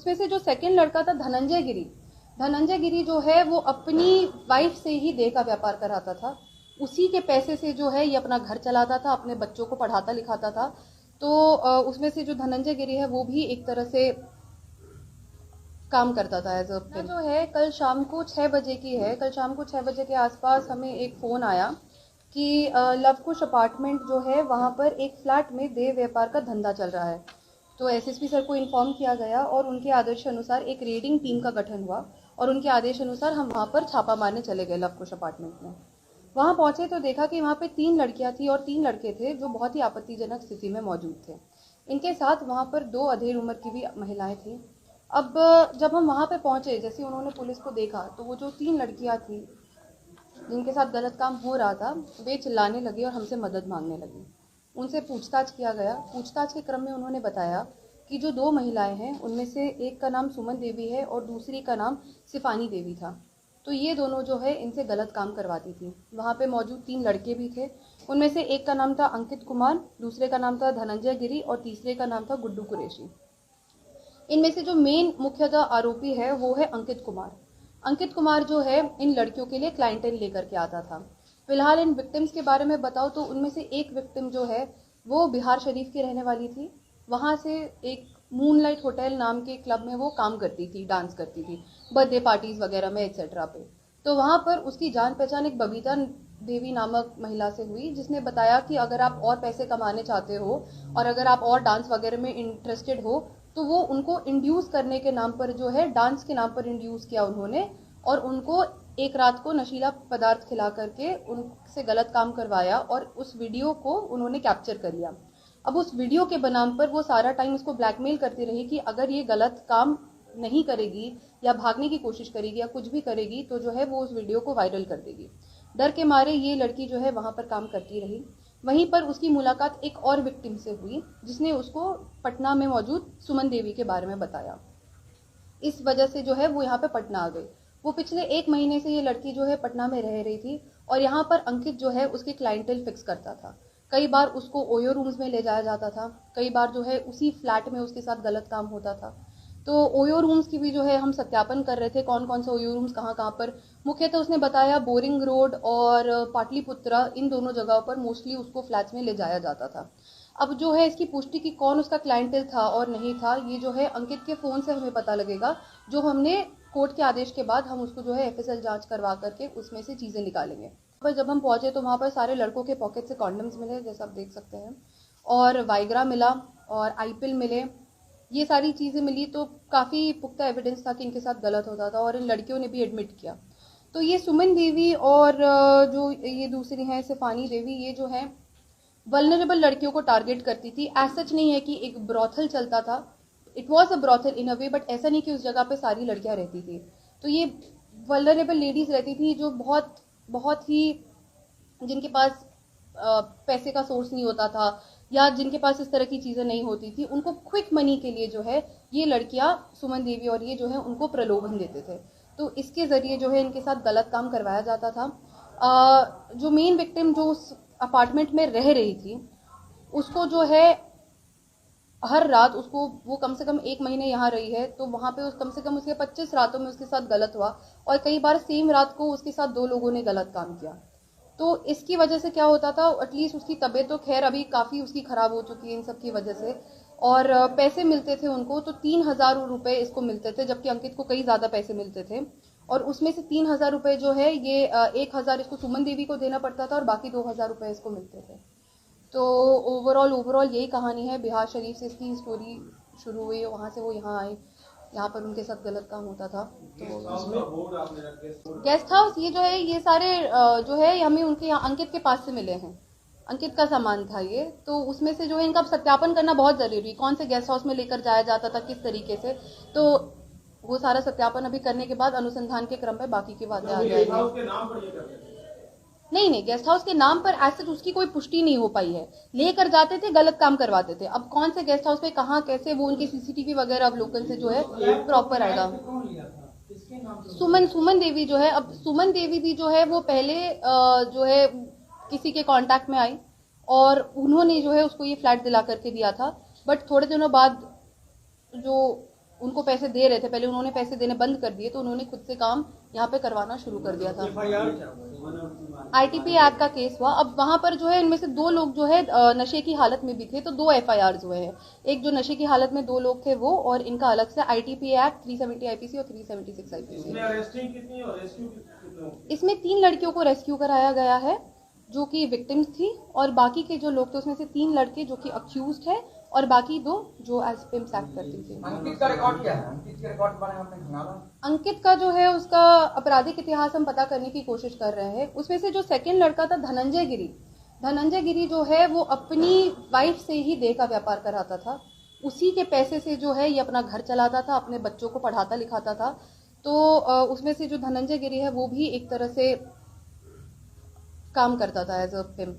उसमें से जो सेकंड लड़का था धनंजय गिरी जो है वो अपनी वाइफ से ही देह का व्यापार कराता था। उसी के पैसे से जो है ये अपना घर चलाता था, अपने बच्चों को पढ़ाता लिखाता था। तो उसमें से जो धनंजय गिरी है वो भी एक तरह से काम करता था एज अ जो है कल शाम को 6 बजे की है। कल शाम को 6 बजे के आसपास हमें एक फ़ोन आया कि लवकुश अपार्टमेंट जो है वहाँ पर एक फ्लैट में देह व्यापार का धंधा चल रहा है। तो एसएसपी सर को इन्फॉर्म किया गया और उनके आदेश अनुसार एक रेडिंग टीम का गठन हुआ और उनके आदेश अनुसार हम वहाँ पर छापा मारने चले गए लवकुश अपार्टमेंट में। वहाँ पहुंचे तो देखा कि वहाँ पे 3 लड़कियां थी और 3 लड़के थे जो बहुत ही आपत्तिजनक स्थिति में मौजूद थे। इनके साथ वहाँ पर 2 अधेड़ उम्र की भी महिलाएं थी। अब जब हम वहाँ पे पहुंचे, जैसे उन्होंने पुलिस को देखा तो वो जो 3 लड़कियां थी जिनके साथ गलत काम हो रहा था वे चिल्लाने लगी और हमसे मदद मांगने लगी। उनसे पूछताछ किया गया। पूछताछ के क्रम में उन्होंने बताया कि जो 2 महिलाएं हैं उनमें से एक का नाम सुमन देवी है और दूसरी का नाम सिफानी देवी था। तो ये दोनों जो है इनसे गलत काम करवाती थी। वहाँ पे मौजूद 3 लड़के भी थे। उनमें से एक का नाम था अंकित कुमार, दूसरे का नाम था धनंजय गिरी और तीसरे का नाम था गुड्डू कुरैशी। इनमें से जो मेन मुख्यतः आरोपी है वो है अंकित कुमार। अंकित कुमार जो है इन लड़कियों के लिए क्लाइंटेल लेकर के आता था। फिलहाल इन विक्टिम्स के बारे में बताओ तो उनमें से एक विक्टिम जो है वो बिहार शरीफ की रहने वाली थी। वहाँ से एक मूनलाइट होटल नाम के क्लब में वो काम करती थी, डांस करती थी बर्थडे पार्टीज वगैरह में एक्सेट्रा पे। तो वहाँ पर उसकी जान पहचान एक बबीता देवी नामक महिला से हुई जिसने बताया कि अगर आप और पैसे कमाने चाहते हो और अगर आप और डांस वगैरह में इंटरेस्टेड हो तो वो उनको इंड्यूस करने के नाम पर जो है डांस के नाम पर इंड्यूस किया उन्होंने और उनको एक रात को नशीला पदार्थ खिला करके उनसे गलत काम करवाया और उस वीडियो को उन्होंने कैप्चर कर लिया। अब उस वीडियो के बनाम पर वो सारा टाइम उसको ब्लैकमेल करती रही कि अगर ये गलत काम नहीं करेगी या भागने की कोशिश करेगी या कुछ भी करेगी तो जो है वो उस वीडियो को वायरल कर देगी। डर के मारे ये लड़की जो है वहां पर काम करती रही। वहीं पर उसकी मुलाकात एक और विक्टिम से हुई जिसने उसको पटना में मौजूद सुमन देवी के बारे में बताया। इस वजह से जो है वो यहाँ पे पटना आ गई। वो पिछले 1 महीने से ये लड़की जो है पटना में रह रही थी और यहाँ पर अंकित जो है उसकी क्लाइंटेल फिक्स करता था। कई बार उसको ओयो रूम्स में ले जाया जाता था, कई बार जो है उसी फ्लैट में उसके साथ गलत काम होता था। तो ओयो रूम्स की भी जो है हम सत्यापन कर रहे थे कौन कौन से ओयो रूम्स कहाँ कहाँ पर। मुख्यतः उसने बताया बोरिंग रोड और पाटलिपुत्रा इन दोनों जगहों पर मोस्टली उसको फ्लैट्स में ले जाया जाता था। अब जो है इसकी पुष्टि की कौन उसका क्लाइंटेल था और नहीं था ये जो है अंकित के फोन से हमें पता लगेगा, जो हमने कोर्ट के आदेश के बाद हम उसको जो है एफएसएल जांच करवा करके उसमें से चीजें निकालेंगे। पर जब हम पहुंचे तो वहां पर सारे लड़कों के पॉकेट से कॉन्डम्स मिले जैसा आप देख सकते हैं और वाइग्रा मिला और आईपिल मिले। ये सारी चीजें मिली तो काफी पुख्ता एविडेंस था कि इनके साथ गलत होता था और इन लड़कियों ने भी एडमिट किया। तो ये सुमन देवी और जो ये दूसरी हैं सिफानी देवी ये जो है वल्नरेबल लड़कियों को टारगेट करती थी। एज सच नहीं है कि एक ब्रॉथल चलता था, it was a brothel in a way, but ऐसा नहीं कि उस जगह पे सारी लड़कियां रहती थी। तो ये वल्नरेबल लेडीज रहती थी जो बहुत बहुत ही जिनके पास पैसे का सोर्स नहीं होता था या जिनके पास इस तरह की चीजें नहीं होती थी, उनको क्विक मनी के लिए जो है ये लड़कियां सुमन देवी और ये जो है उनको प्रलोभन देते थे। तो इसके जरिए जो है इनके साथ गलत काम करवाया जाता था। जो मेन विक्टिम जो उस अपार्टमेंट में रह रही थी उसको जो है हर रात उसको वो कम से कम 1 महीने यहाँ रही है तो वहां पे कम से कम उसके 25 रातों में उसके साथ गलत हुआ और कई बार सेम रात को उसके साथ 2 लोगों ने गलत काम किया। तो इसकी वजह से क्या होता था, एटलीस्ट उसकी तबीयत तो खैर अभी काफी उसकी खराब हो चुकी है इन सब की वजह से। और पैसे मिलते थे उनको तो 3,000 रुपए इसको मिलते थे जबकि अंकित को कई ज्यादा पैसे मिलते थे। और उसमें से 3,000 रुपए जो है ये 1,000 इसको सुमन देवी को देना पड़ता था और बाकी 2,000 रुपए इसको मिलते थे। तो ओवरऑल यही कहानी है। बिहार शरीफ से इसकी स्टोरी शुरू हुई, वहां से वो यहाँ आए, यहाँ पर उनके साथ गलत काम होता था। तो गेस्ट हाउस ये जो है ये सारे जो है हमें उनके यहाँ अंकित के पास से मिले हैं, अंकित का सामान था ये। तो उसमें से जो है इनका सत्यापन करना बहुत जरूरी, कौन से गेस्ट हाउस में लेकर जाया जाता था किस तरीके से, तो वो सारा सत्यापन अभी करने के बाद अनुसंधान के क्रम में बाकी की बातें आ जाएगी। नहीं, गेस्ट हाउस के नाम पर एज सच उसकी कोई पुष्टि नहीं हो पाई है। लेकर जाते थे, गलत काम करवाते थे। अब कौन से गेस्ट हाउस पे कहाँ कैसे वो उनके सीसीटीवी वगैरह अवलोकन से जो है प्रॉपर आएगा। सुमन देवी जो है, अब सुमन देवी भी जो है वो पहले जो है किसी के कांटेक्ट में आई और उन्होंने जो है उसको ये फ्लैट दिला करके दिया था। बट थोड़े दिनों बाद जो उनको पैसे दे रहे थे, पहले उन्होंने पैसे देने बंद कर दिए तो उन्होंने खुद से काम यहाँ पे करवाना शुरू कर दिया था। ITP एक्ट का केस हुआ। अब वहां पर जो है इनमें से 2 लोग जो है नशे की हालत में भी थे, तो 2 FIRs हुए हैं। एक जो नशे की हालत में 2 लोग थे वो, और इनका अलग से ITP एक्ट 370 IPC और 376 IPC। इसमें 3 लड़कियों को रेस्क्यू कराया गया है जो कि विक्टिम्स थी, और बाकी के जो लोग थे उसमें से 3 लड़के जो कि अक्यूज्ड है और बाकी 2 जो एज पिम्प्स एक्ट करती थी। अंकित का रिकॉर्ड क्या है? अंकित के रिकॉर्ड के बारे में आपने सुना? अंकित का जो है उसका आपराधिक इतिहास हम पता करने की कोशिश कर रहे हैं। उसमें से जो सेकंड लड़का था धनंजय गिरी जो है वो अपनी वाइफ से ही देह का व्यापार कराता था। उसी के पैसे से जो है ये अपना घर चलाता था, अपने बच्चों को पढ़ाता लिखाता था। तो उसमें से जो धनंजय गिरी है वो भी एक तरह से काम करता था एज अ पिम्प।